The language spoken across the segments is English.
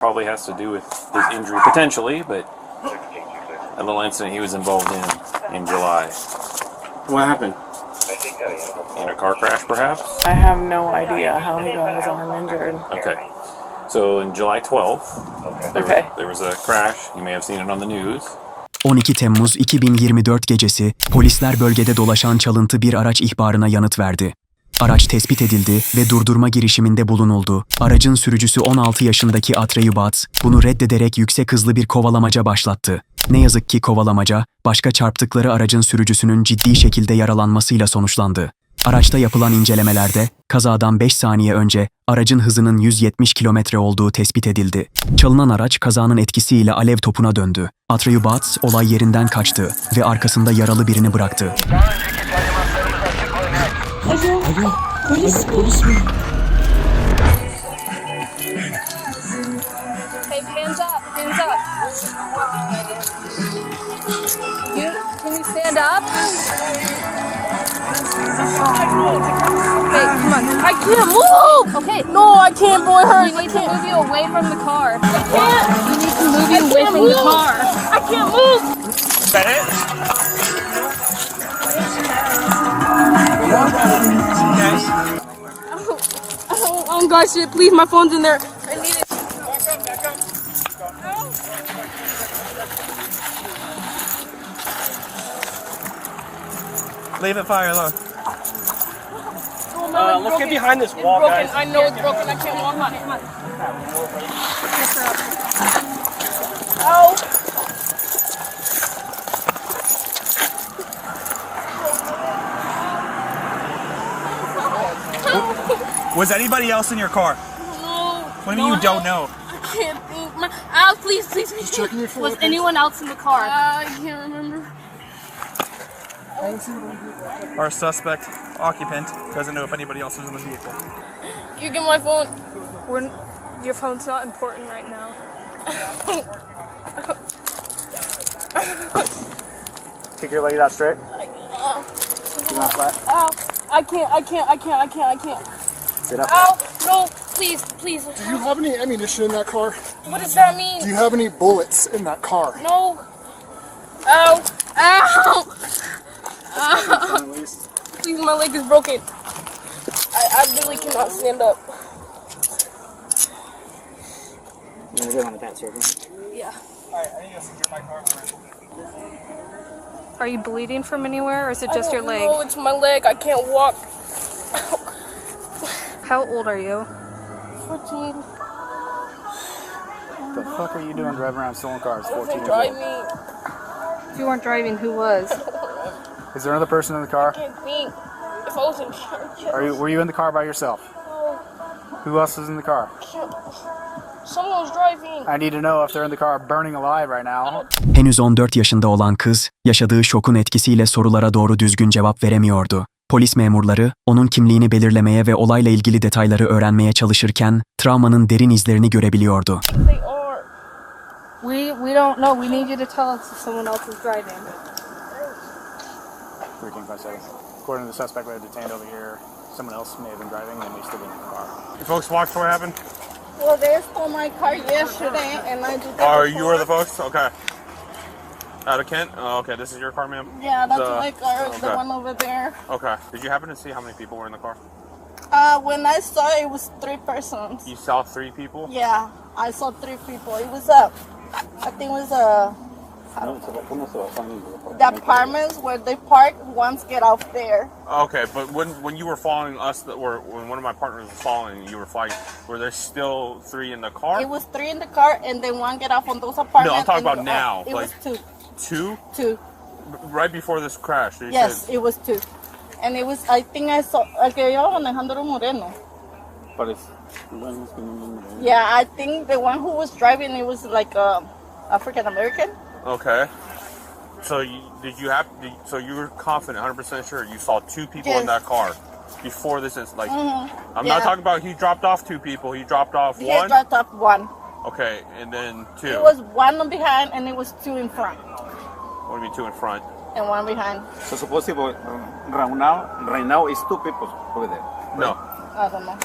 Probably has to do with his injury, potentially, but a little incident he was involved in July. What happened? In a car crash, perhaps? I have no idea how he got his arm injured. Okay. So in July 12th, there was a crash. You may have seen it on the news. 12 Temmuz 2024 gecesi polisler bölgede dolaşan çalıntı bir araç ihbarına yanıt verdi. Araç tespit edildi ve durdurma girişiminde bulunuldu. Aracın sürücüsü 16 yaşındaki Atreyu Batz bunu reddederek yüksek hızlı bir kovalamaca başlattı. Ne yazık ki kovalamaca, başka çarptıkları aracın sürücüsünün ciddi şekilde yaralanmasıyla sonuçlandı. Araçta yapılan incelemelerde kazadan 5 saniye önce aracın hızının 170 kilometre olduğu tespit edildi. Çalınan araç kazanın etkisiyle alev topuna döndü. Atreyu Batz olay yerinden kaçtı ve arkasında yaralı birini bıraktı. Alo, polis mi? Hey, hands up, hands up. Can you stand up? Hey, come on. I can't move! Okay. No, I can't, boy, hurry. We need to move you away from the car. I can't. We need to move you away from the car. I can't move! Is that it? Oh, gosh, shit, please, my phone's in there. I need it. Leave it fire alone. No, Let's get behind this wall, broken. guys. I know it's broken. I can't walk on it. Come on. Ow! Was anybody else in your car? No. What do you mean you don't know? I can't think. Ow, please. Was anyone else in the car? I can't remember. Our suspect occupant doesn't know if anybody else was in the vehicle. You get my phone. Your phone's not important right now. Kick your leg out straight. You're not flat. Ow! I can't. Sit up. Ow! No, please. Do you have any ammunition in that car? What does that mean? Do you have any bullets in that car? No. Ow! Ow! Please, my leg is broken. I really cannot stand up. You want to get on the pants here? Yeah. Alright, I need to secure my car. Are you bleeding from anywhere, or is it just your leg? No, it's my leg. I can't walk. How old are you? 14. What the fuck are you doing driving around stolen cars? 14 years Drive old. me. If you weren't driving, who was? Is there another person in the car? I can't think. If I was in charge. Were you in the car by yourself? No, Who else is in the car? someone was driving. I need to know if they're in the car burning alive right now. Henüz 14 yaşında olan kız, yaşadığı şokun etkisiyle sorulara doğru düzgün cevap veremiyordu. Polis memurları, onun kimliğini belirlemeye ve olayla ilgili detayları öğrenmeye çalışırken, travmanın derin izlerini görebiliyordu. They are. We don't know. We need you to tell us if someone else is driving. 1357. According to the suspect we had detained over here, someone else may have been driving and they still in the car. You folks watched what happened? Well, they stole my car yesterday, and I did that. Oh, you before. were the folks? Okay. Out of Kent? Oh, okay. This is your car, ma'am? Yeah, that's The- my car. The okay. one over there. Okay. Did you happen to see how many people were in the car? When I saw it, it was 3 persons. You saw 3 people? Yeah, I saw 3 people. It was I think it was the apartments where they park. Once get out there. Okay, but when you were following us, or when one of my partners was following you were flying, were there still 3 in the car? It was 3 in the car, and then one get off on those apartments. No, I'm talking about and, now. It Like, was 2. 2? Right before this crash? They Yes, said, it was 2. And it was, I think I saw, el que iba manejando era Moreno. Yeah, I think the one who was driving, it was like African American. Okay. So so you were confident, 100% sure you saw 2 people in Yes. that car before this is like. I'm Yeah. not talking about he dropped off 2 people. He dropped off He one. dropped off 1. Okay, and then 2. It was 1 behind, and it was 2 in front, What do you mean 2 in front? and 1 behind. So supposedly right now is 2 people over there. No. I don't know.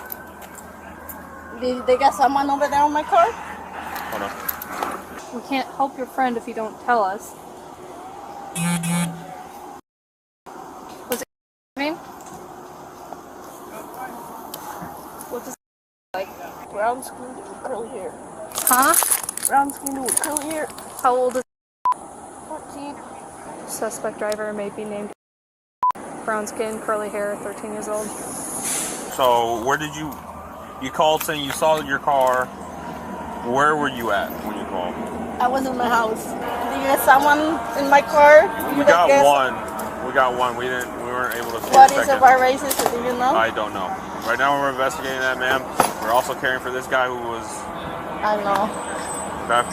Did they got someone over there on my car? We can't help your friend if you don't tell us. What's it name? What's his like? Brown skinned with curly hair. Huh? Brown skinned with curly hair. How old is 14. suspect driver may be named brown skin, curly hair, 13 years old. So where did you called saying you saw your car? Where were you at when you called? I was in my house. Did you get someone in my car? We got one. We got one. We weren't able to see What the is second. a bar racist? Do you know? I don't know. Right now we're investigating that, ma'am. We're also caring for this guy who was. I know. Okay.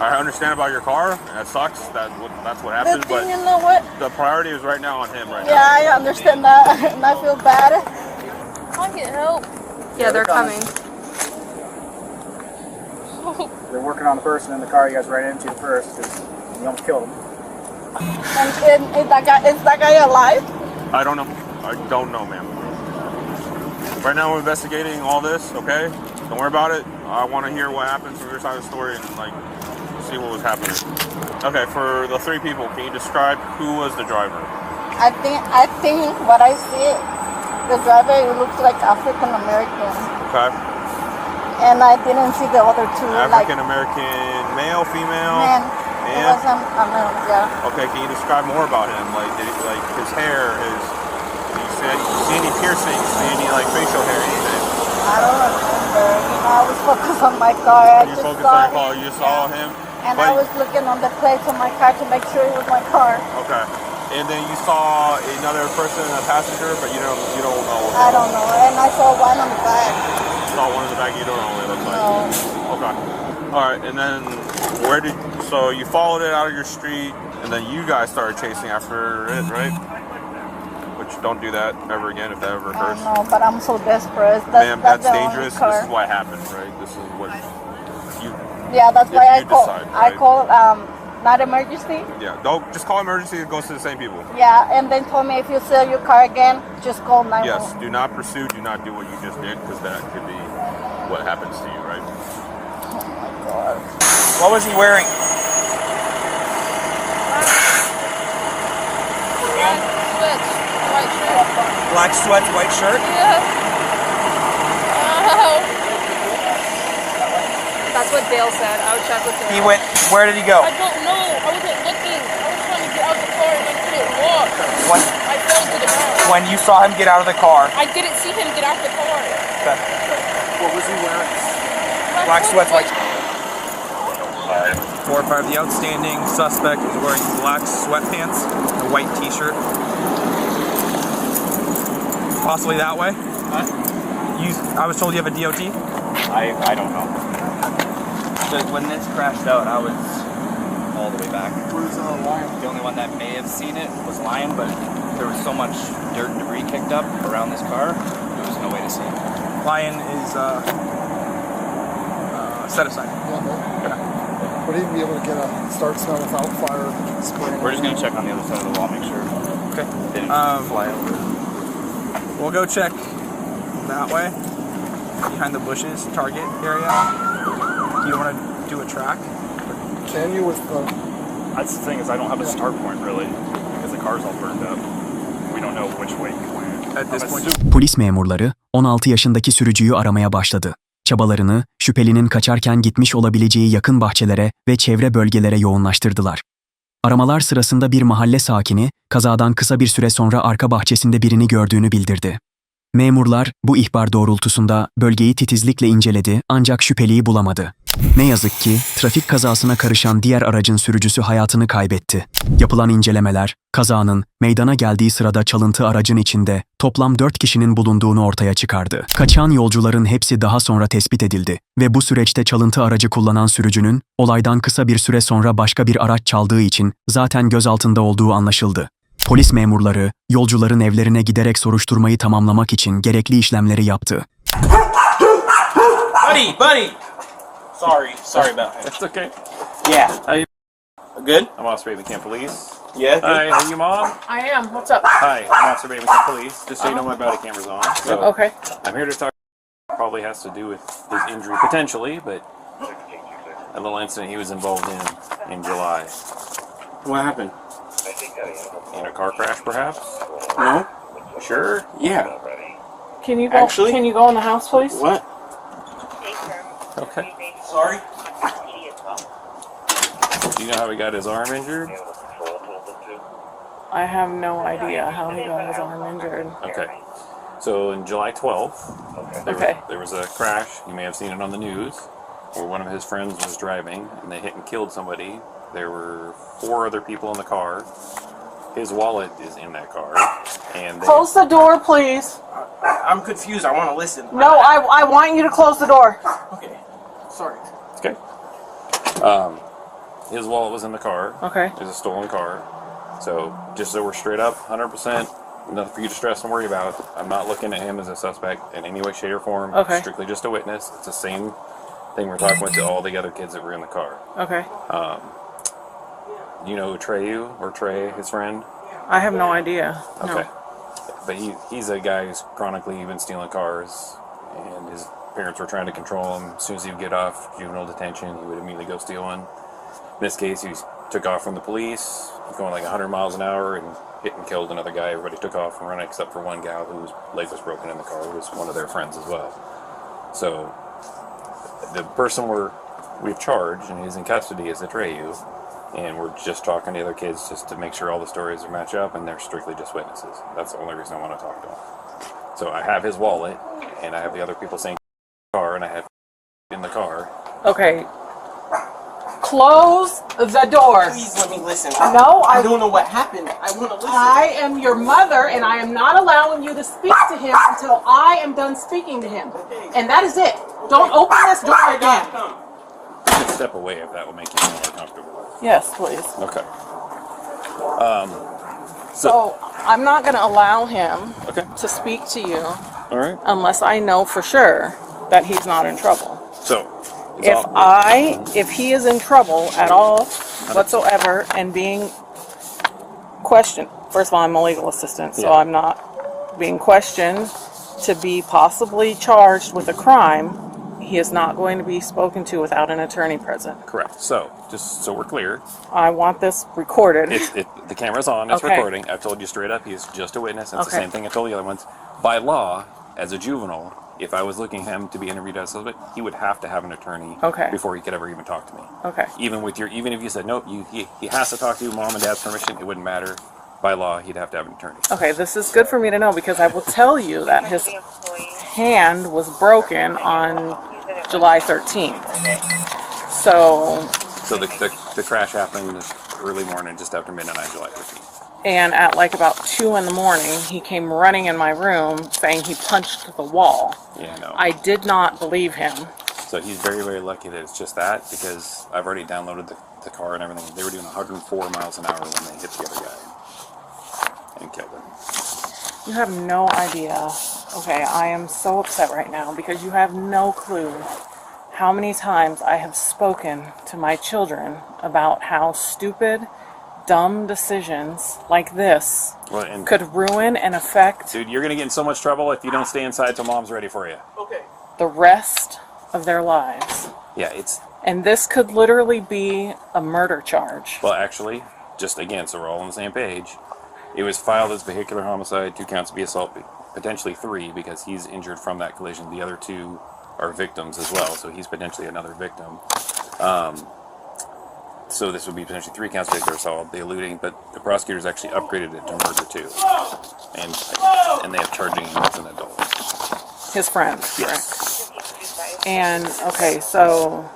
I understand about your car. That sucks. That's what The happened. thing, But you know what? the priority is right now on him. Right Yeah, I understand that, and I feel bad. I get help. Yeah, they're coming. They're working on the person in the car you guys ran into first because you almost killed him. And is that guy alive? now. I don't know. I don't know, ma'am. Right now we're investigating all this. Okay. Don't worry about it. I want to hear what happens from your side of the story and like see what was happening. Okay, for the three people, can you describe who was the driver? I think what I see, the driver looks like African American, Okay. and I didn't see the other two. African American, male, female, Man, it and was a man, yeah. okay. Can you describe more about him? Like, like his hair, you see any piercings? See any like facial hair? Anything? I don't remember. You know, I was focused on my car. I You just focused saw on your car. him, You saw him. and but- I was looking on the plates on my car to make sure it was my car. Okay. And then you saw another person, a passenger, but you don't know. I don't know, and I saw one on the back. You saw one in the back. You don't know what it looks like. No. Okay. All right. And then so you followed it out of your street, and then you guys started chasing after it, right? Which don't do that ever again if that ever I occurs. know, but I'm so desperate. Ma'am, that's the only dangerous. car. This is what happened, right? This is what you. Yeah, that's if why I you call. decide, I right? call not emergency. Yeah. Don't just call emergency. It goes to the same people. Yeah, and then told me if you sell your car again, just call 911. Yes. Do not pursue. Do not do what you just did, because that could be what happens to you, right? What was he wearing? White shirt. Black sweats, white shirt? That's what Dale said. I would check with Dale. He went, where did he go? I don't know. I wasn't looking. I was trying to get out the car and I couldn't walk. When, I fell to the ground. when you saw him get out of the car, I didn't see him get out the car. what was he wearing? Black sweats, white shirt. 4 or 5. The outstanding suspect is wearing black sweatpants, a white t-shirt. Possibly that way? Huh? I was told you have a DOT? I don't know. So when this crashed out, I was all the way back. Where's Lion? The only one that may have seen it was Lion, but there was so much dirt and debris kicked up around this car, there was no way to see it. Lion is set aside. Would he be able to get a start smell without fire spraying? We're just going to check on the other side of the wall, make sure Okay. they didn't fly over. We'll go check that way, behind the bushes, target area. Do you want to do a track? Can you with the... That's the thing, is I don't have a start point really, because the car's all burned up. We don't know which way he went. At this point. Polis memurları 16 yaşındaki sürücüyü aramaya başladı. Çabalarını şüphelinin kaçarken gitmiş olabileceği yakın bahçelere ve çevre bölgelere yoğunlaştırdılar. Aramalar sırasında bir mahalle sakini kazadan kısa bir süre sonra arka bahçesinde birini gördüğünü bildirdi. Memurlar bu ihbar doğrultusunda bölgeyi titizlikle inceledi ancak şüpheliyi bulamadı. Ne yazık ki trafik kazasına karışan diğer aracın sürücüsü hayatını kaybetti. Yapılan incelemeler, kazanın meydana geldiği sırada çalıntı aracın içinde toplam 4 kişinin bulunduğunu ortaya çıkardı. Kaçan yolcuların hepsi daha sonra tespit edildi ve bu süreçte çalıntı aracı kullanan sürücünün olaydan kısa bir süre sonra başka bir araç çaldığı için zaten gözaltında olduğu anlaşıldı. Polis memurları yolcuların evlerine giderek soruşturmayı tamamlamak için gerekli işlemleri yaptı. Buddy! Sorry about that. It's okay. Yeah. Hi. Good? I'm Officer American Police. Yeah. Hi, are you mom? I am. What's up? Hi, I'm Officer American Police. Just so you know, my body camera's on. So Okay. I'm here to talk. Probably has to do with his injury potentially, but a little incident he was involved in July. What happened? In a car crash, perhaps? No? Sure? Yeah. Can you go? Actually- Can you go in the house, please? What? Okay. Sorry? Do you know how he got his arm injured? I have no idea how he got his arm injured. Okay. So in July 12th, there was a crash. You may have seen it on the news, where one of his friends was driving and they hit and killed somebody. There were 4 other people in the car. His wallet is in that car. And they, Close the door, please. I'm confused. I want to listen. No, I want you to close the door. Okay. Sorry. okay. His wallet was in the car. Okay. It was a stolen car. So just so we're straight up, 100%, nothing for you to stress and worry about. I'm not looking at him as a suspect in any way, shape, or form. Okay. Strictly just a witness. It's the same thing we're talking with to all the other kids that were in the car. Okay. Do you know Treyu or Trey, his friend? I have no idea. Okay. No. But he's a guy who's chronically been stealing cars, and his parents were trying to control him. As soon as he would get off juvenile detention, he would immediately go steal one. In this case, he took off from the police, going like 100 miles an hour, and hit and killed another guy. Everybody took off and ran except for one gal whose leg was broken in the car, who was one of their friends as well. So the person we've charged and is in custody is the Treyu, and we're just talking to the other kids just to make sure all the stories match up, and they're strictly just witnesses. That's the only reason I want to talk to them. So I have his wallet, and I have the other people saying car, and I have in the car. Okay. Close the door. Please let me listen. No, I don't know what happened. I want to listen. I am your mother, and I am not allowing you to speak to him until I am done speaking to him. And that is it. Don't open this door again. You can step away if that will make you more comfortable. Yes, please. Okay. So I'm not going to allow him Okay. to speak to you All right. unless I know for sure that he's not in trouble. So If he is in trouble at all whatsoever and being questioned, first of all, I'm a legal assistant, so Yeah. I'm not being questioned to be possibly charged with a crime. He is not going to be spoken to without an attorney present. correct. So just so we're clear, I want this recorded. the camera's on. It's Okay. recording. I've told you straight up. He's just a witness. It's the Okay. same thing I told the other ones. By law, as a juvenile, if I was looking him to be interviewed as a suspect, he would have to have an attorney Okay. before he could ever even talk to me. Okay. Even if you said nope, he has to talk to you, mom and dad's permission, it wouldn't matter. By law, he'd have to have an attorney. Okay, this is good for me to know because I will tell you that his hand was broken on July 13th. So the crash happened early morning, just after midnight on July 13th. and at like about 2 in the morning, he came running in my room saying he punched the wall. Yeah, no. I did not believe him. So he's very, very lucky that it's just that, because I've already downloaded the car and everything. They were doing 104 miles an hour when they hit the other guy and killed him. You have no idea. Okay, I am so upset right now because you have no clue how many times I have spoken to my children about how stupid, dumb decisions like this could ruin and affect Dude, you're going to get in so much trouble if you don't stay inside till mom's ready for you. Okay. the rest of their lives. Yeah, it's... And this could literally be a murder charge. Well, actually, just again, so we're all on the same page, it was filed as vehicular homicide, 2 counts of assault, potentially 3, because he's injured from that collision. The other 2 are victims as well, so he's potentially another victim. So this would be potentially 3 counts of vehicular assault, the eluding, but the prosecutors actually upgraded it to murder too. And they have charging him as an adult. His friend, Yes. correct? And, okay, so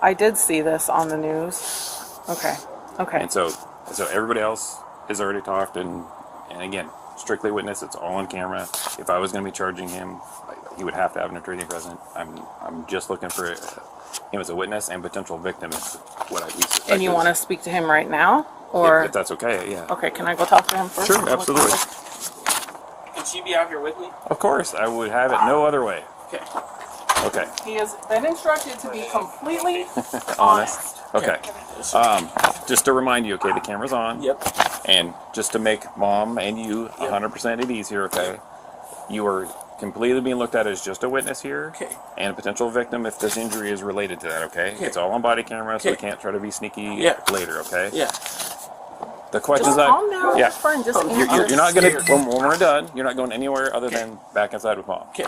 I did see this on the news. Okay, okay. And so everybody else has already talked, and again, strictly witness, it's all on camera. If I was going to be charging him, he would have to have an attorney present. I'm just looking for him as a witness and potential victim is what I suspect. And you want to speak to him right now? Or if that's okay, yeah. Okay, can I go talk to him first? Sure, absolutely. Can she be out here with me? Of course, I would have it no other way. Okay. Okay. He has been instructed to be completely Honest. Okay. Just to remind you, okay, the camera's on. Yep. And just to make mom and you 100% at ease here, okay, you are completely being looked at as just a witness here. Okay. And a potential victim if this injury is related to that, okay? It's all on body camera, so we can't try to be sneaky later, okay? Yeah. The questions Just calm down, yeah. friend. Just You're not going to, when we're done, you're not going anywhere other than back inside with Mom. Okay.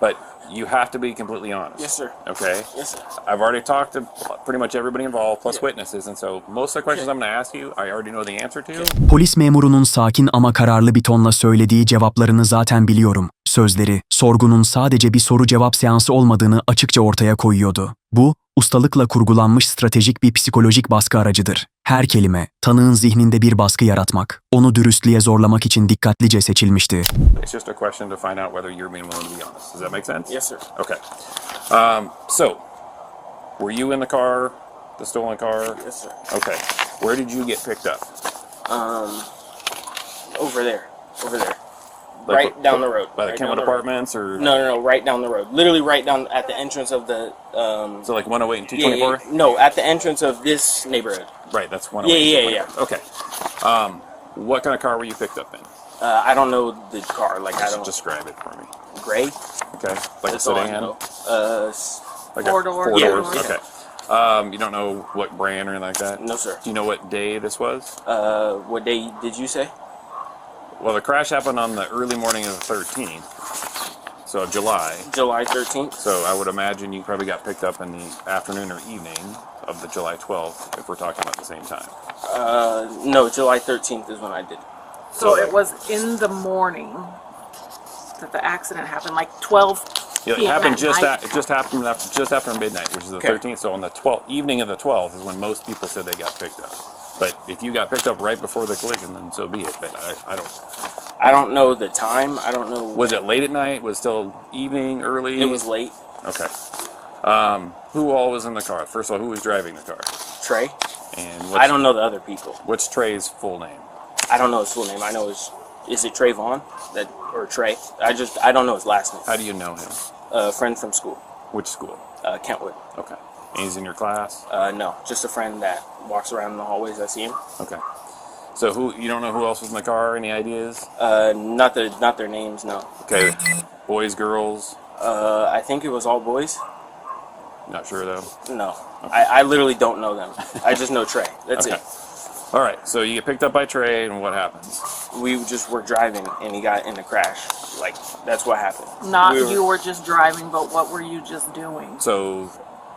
But you have to be completely honest. Yes, sir. Okay? Yes, sir. I've already talked to pretty much everybody involved, plus witnesses, and so most of the questions I'm going to ask you, I already know the answer to. Polis memurunun sakin ama kararlı bir tonla söylediği cevaplarını zaten biliyorum. Sözleri, sorgunun sadece bir soru-cevap seansı olmadığını açıkça ortaya koyuyordu. Bu, ustalıkla kurgulanmış stratejik bir psikolojik baskı aracıdır. Her kelime, tanığın zihninde bir baskı yaratmak, onu dürüstlüğe zorlamak için dikkatlice seçilmişti. It's just a question to find out whether you're being willing to be honest. Does that make sense? Yes, sir. Okay. So, were you in the car, the stolen car? Yes, sir. Okay. Where did you get picked up? Over there. Over there. Right down the road. By the Kenwood Apartments, or no, right down the road. Literally right down at the entrance of the. So like 108 and 224. No, at the entrance of this neighborhood. Right, that's 108. Yeah. Okay. What kind of car were you picked up in? I don't know the car. Like I don't. Describe it for me. Gray. Okay. Like That's a all I sedan. know. Like Four doors. Four Yeah. doors. Yeah. Okay. You don't know what brand or anything like that? No, sir. Do you know what day this was? What day did you say? Well, the crash happened on the early morning of the 13th, so of July. July 13th. So I would imagine you probably got picked up in the afternoon or evening of the July 12th, if we're talking about the same time. No, July 13th is when I did. So it was in the morning that the accident happened, like 12 Yeah, it p.m. happened at just night. it just happened just after midnight, which is the 13th. So on the 12th evening of the 12th is when most people said they got picked up. But if you got picked up right before the collision, then so be it. But I don't know the time. I don't know. Was it late at night? Was it still evening, early? It was late. Okay. Who all was in the car? First of all, who was driving the car? Trey. And I don't know the other people. What's Trey's full name? I don't know his full name. I know is it Trayvon or Trey? I don't know his last name. How do you know him? A friend from school. Which school? Kentwood. Okay. And he's in your class? No, just a friend that walks around in the hallways. I see him. Okay. So you don't know who else was in the car? Any ideas? Not their names. No. Okay. Boys, girls? I think it was all boys. Not sure though. No, okay. I literally don't know them. I just know Trey. That's it. All right. So you get picked up by Trey, and what happens? We just were driving, and he got in a crash. Like that's what happened. You were just driving, but what were you just doing? So,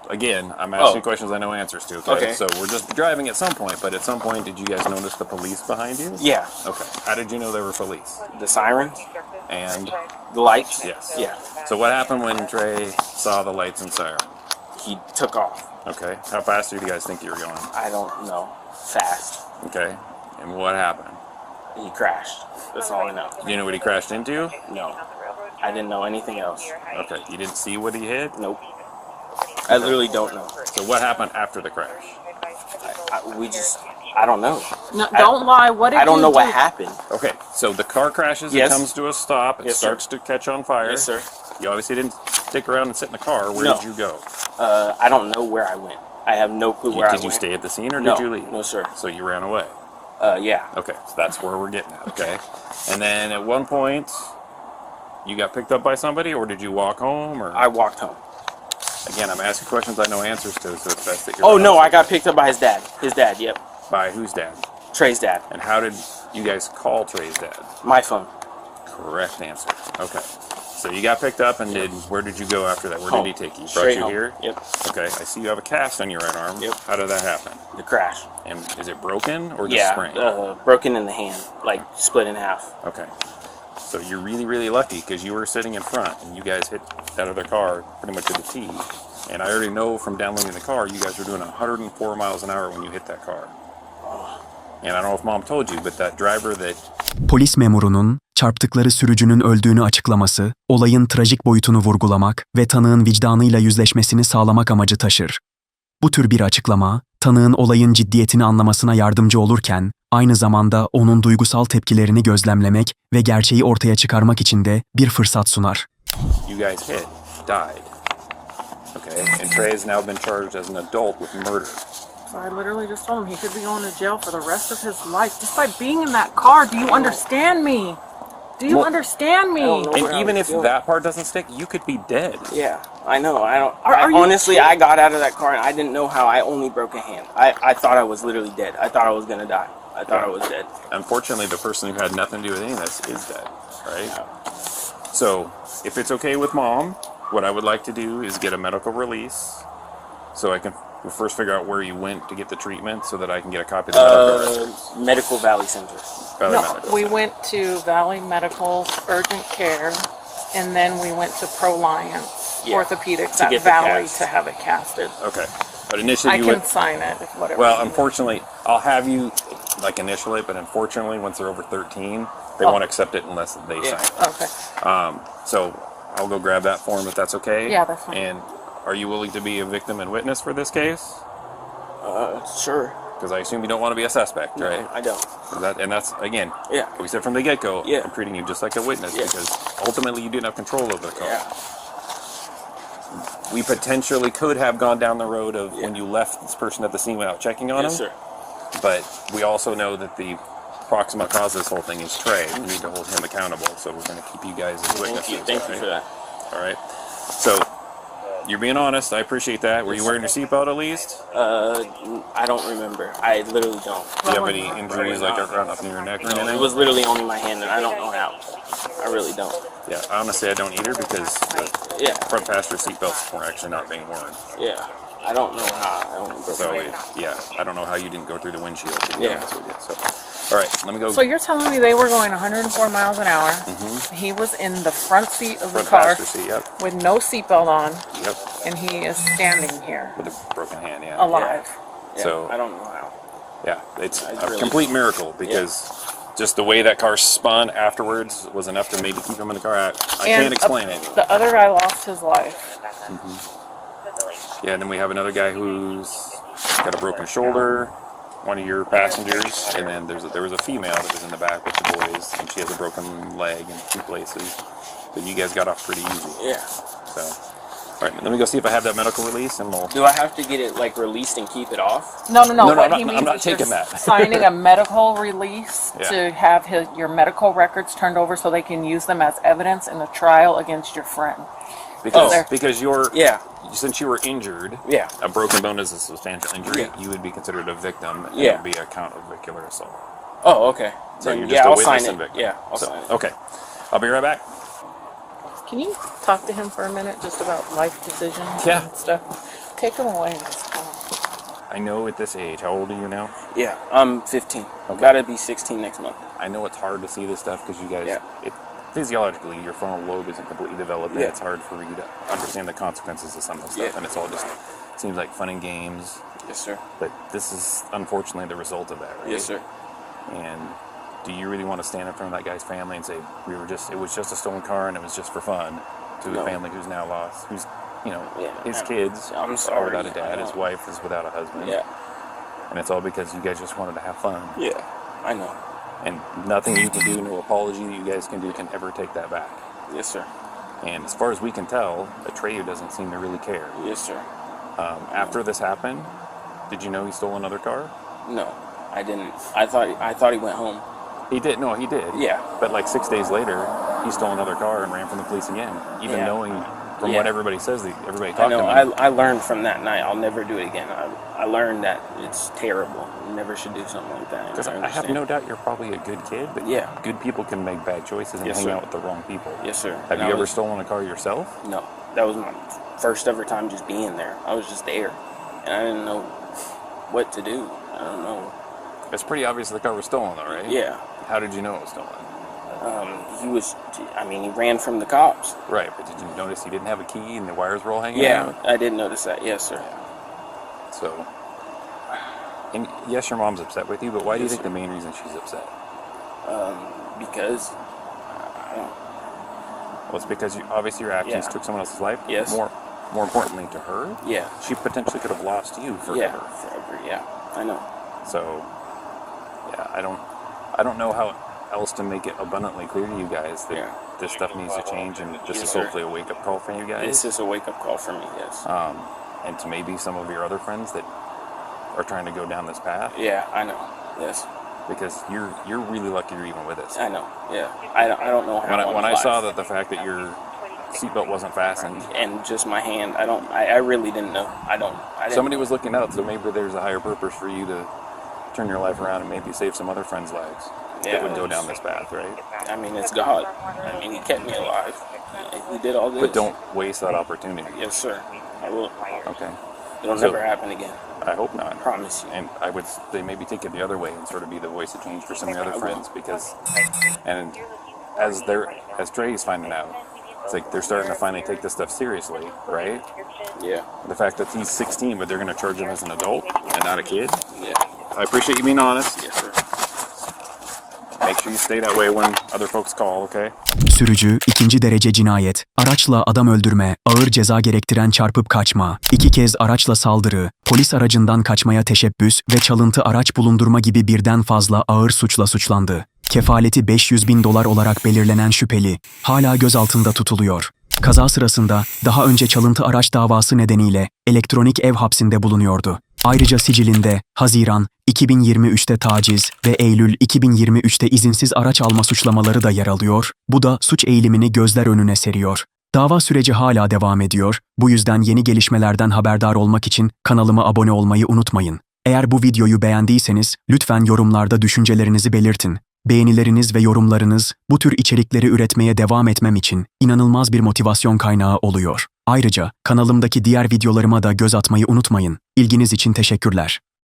again, I'm asking questions I know answers to. Okay. So we're just driving at some point, but at some point, did you guys notice the police behind you? Yeah. Okay. How did you know there were police? The sirens. And the lights. Yes. Yeah. So what happened when Trey saw the lights and siren? He took off. Okay. How fast do you guys think you were going? I don't know. Fast. Okay. And what happened? He crashed. That's all I know. Do you know what he crashed into? No. I didn't know anything else. Okay. You didn't see what he hit? Nope. I literally don't know. So what happened after the crash? I don't know. No, don't lie. What did I don't you know do? what happened. Okay. So the car crashes. Yes. It comes to a stop. It Yes, starts to catch on fire. Yes, sir. You obviously didn't stick around and sit in the car. Where No. did you go? I don't know where I went. I have no clue where I went. Did you stay at the scene or No. did you leave? No, sir. So you ran away? Yeah. Okay, so that's where we're getting at, okay? And then at one point, you got picked up by somebody, or did you walk home? Or I walked home. Again, I'm asking questions I know answers to, so it's best that you're... Oh, no, I got picked up by his dad. His dad, yep. By whose dad? Trey's dad. And how did you guys call Trey's dad? My phone. Correct answer. Okay. So you got picked up, and where did you go after that? Where Home. did he take you? Straight Brought you home. here? Yep. Okay, I see you have a cast on your right arm. Yep. How did that happen? The crash. And is it broken or just sprained? Broken in the hand, like split in half. Okay. So you're really, really lucky because you were sitting in front and you guys hit that other car pretty much to the T. And I already know from downloading the car, you guys were doing 104 miles an hour when you hit that car. And I don't know if Mom told you, but that driver that... Polis memurunun, çarptıkları sürücünün öldüğünü açıklaması, olayın trajik boyutunu vurgulamak ve tanığın vicdanıyla yüzleşmesini sağlamak amacı taşır. Bu tür bir açıklama, tanığın olayın ciddiyetini anlamasına yardımcı olurken, aynı zamanda onun duygusal tepkilerini gözlemlemek ve gerçeği ortaya çıkarmak için de bir fırsat sunar. You guys hit, died. Okay, and Trey has now been charged as an adult with murder. So I literally just told him he could be going to jail for the rest of his life just by being in that car. Do you understand me? Do you understand me? And even if that part doesn't stick, you could be dead. Yeah, I know. I don't. Are you honestly, kidding? I got out of that car and I didn't know how. I only broke a hand. I thought I was literally dead. I thought I was gonna die. I thought I was dead. Unfortunately, the person who had nothing to do with any of this is dead, right? Yeah. So, if it's okay with Mom, what I would like to do is get a medical release, so I can first figure out where you went to get the treatment, so that I can get a copy of the medical records. Medical Valley Center. Valley No, Medical. we went to Valley Medical's urgent care, and then we went to ProLiance Orthopedics To at get the Valley cast. to have it casted. Okay, but initially I you can went. sign it if whatever. Well, you need. unfortunately, I'll have you initial it, but unfortunately, once they're over 13, they won't accept it unless they sign it. Okay. So I'll go grab that form if that's okay. Yeah, that's fine. And are you willing to be a victim and witness for this case? Sure. Because I assume you don't want to be a suspect, right? I don't. That's again. Yeah. We said from the get-go. Yeah. I'm treating you just like a witness Yeah. because ultimately you didn't have control over the car. Yeah. We potentially could have gone down the road of when you left this person at the scene without checking on Yes, him. sir. But we also know that the proximate cause of this whole thing is Trey. We need to hold him accountable, so we're going to keep you guys as witnesses. Thank you for that. All right. So you're being honest. I appreciate that. Were you wearing your seatbelt at least? I don't remember. I literally don't. Do you have any injuries like around up near your neck or No, anything? it was literally only my hand, and I don't know how. I really don't. Yeah, honestly, I don't either because the Yeah. front passenger seatbelts were actually not being worn. Yeah. I don't know how. I only broke So my hand. yeah, I don't know how you didn't go through the windshield. To be Yeah. honest with you. So, all right, let me go. So you're telling me they were going 104 miles an hour. He was in the front seat of the front car passenger seat. Yep. with no seatbelt on, Yep. and he is standing here With a broken hand. Yeah. alive. Yeah, So I don't know how. yeah, it's I a really- complete miracle because just the way that car spun afterwards was enough to maybe keep him in the car. I can't And explain it. the other guy lost his life. Yeah, and then we have another guy who's got a broken shoulder, one of your passengers, and then there was a female that was in the back with the boys, and she has a broken leg in 2 places. But you guys got off pretty easy. Yeah. So, all right, let me go see if I have that medical release, and we'll. Do I have to get it released and keep it off? No. No, What I'm he not- means I'm not is you're taking that. signing a medical release Yeah. to have your medical records turned over so they can use them as evidence in the trial against your friend. Because you're since you were injured, Yeah. a broken bone is a substantial injury. Yeah. You would be considered a victim, and Yeah. it would be a count of vehicular assault. Oh, okay. So Then, you're yeah, just a I'll witness sign and it. victim. Yeah, I'll So, sign it. okay, I'll be right back. Can you talk to him for a minute just about life decisions Yeah. and stuff? Take him away. I know at this age, how old are you now? Yeah, I'm 15. Okay. Gotta be 16 next month. I know it's hard to see this stuff because you guys, Yeah. physiologically, your frontal lobe isn't completely developed, and Yeah. it's hard for you to understand the consequences of some of the stuff, Yeah. and it's all just seems like fun and games. Yes, sir. But this is unfortunately the result of that, right? Yes, sir. And do you really want to stand in front of that guy's family and say it was just a stolen car and it was just for fun to No. a family who's now lost, who's his Yeah. kids I'm are sorry. without a I dad, know. his wife is without a husband, Yeah. and it's all because you guys just wanted to have fun. Yeah, I know. And nothing you can do, no apology that you guys can do can ever take that back. Yes, sir. And as far as we can tell, Atreyu doesn't seem to really care. Yes, sir. After this happened, did you know he stole another car? No, I didn't. I thought he went home. He did. No, he did. Yeah. But like 6 days later, he stole another car and ran from the police again, even Yeah. knowing from Yeah. what everybody says that everybody I talked to know. him. I learned from that night. I'll never do it again. I learned that it's terrible. You never should do something like that. Because I have understand. no doubt you're probably a good kid, but Yeah. good people can make bad choices and Yes, hang sir. out with the wrong people. Yes, sir. Have And you I ever was- stolen a car yourself? No, that was my first ever time just being there. I was just there, and I didn't know what to do. I don't know. It's pretty obvious the car was stolen, though, right? Yeah. How did you know it was stolen? He ran from the cops. Right, but did you notice he didn't have a key and the wires were all hanging Yeah, out? I did notice that. Yes, sir. So, and yes, your mom's upset with you, but why do you Yes, think sir. the main reason she's upset? Because Well, it's because obviously your actions Yeah. took someone else's life. Yes. More importantly to her, Yeah. she potentially could have lost you forever. Yeah, forever. Yeah, I know. So, yeah, I don't know how else to make it abundantly clear to you guys that this stuff needs to change, and this Yes, is sir. hopefully a wake-up call for you guys. This is a wake-up call for me. Yes. And to maybe some of your other friends that are trying to go down this path. Yeah, I know. Yes. because you're really lucky you're even with us. I know. Yeah. I don't know how. When I saw that the fact that your seatbelt wasn't fastened and just my hand, I really didn't know. I didn't. Somebody was looking out, so maybe there's a higher purpose for you to turn your life around and maybe save some other friends' lives that would go down this path, right? I mean, it's God. I mean, He kept me alive. He did all this. But don't waste that opportunity. Yes, sir. I will. Okay. It'll never happen again. I hope not. I promise you. And I would say maybe take it the other way and sort of be the voice of change for some of your other friends, because, and as Trey's finding out, it's like they're starting to finally take this stuff seriously, right? Yeah. The fact that he's 16, but they're going to charge him as an adult and not a kid. Yeah. I appreciate you being honest. Yes, sir. Make sure you stay that way when other folks call, okay? Sürücü, 2. derece cinayet, araçla adam öldürme, ağır ceza gerektiren çarpıp kaçma, 2 kez araçla saldırı, polis aracından kaçmaya teşebbüs ve çalıntı araç bulundurma gibi birden fazla ağır suçla suçlandı. Kefaleti $500.000 olarak belirlenen şüpheli, hala gözaltında tutuluyor. Kaza sırasında daha önce çalıntı araç davası nedeniyle elektronik ev hapsinde bulunuyordu. Ayrıca sicilinde Haziran 2023'te taciz ve Eylül 2023'te izinsiz araç alma suçlamaları da yer alıyor. Bu da suç eğilimini gözler önüne seriyor. Dava süreci hala devam ediyor. Bu yüzden yeni gelişmelerden haberdar olmak için kanalıma abone olmayı unutmayın. Eğer bu videoyu beğendiyseniz lütfen yorumlarda düşüncelerinizi belirtin. Beğenileriniz ve yorumlarınız bu tür içerikleri üretmeye devam etmem için inanılmaz bir motivasyon kaynağı oluyor. Ayrıca kanalımdaki diğer videolarıma da göz atmayı unutmayın. İlginiz için teşekkürler.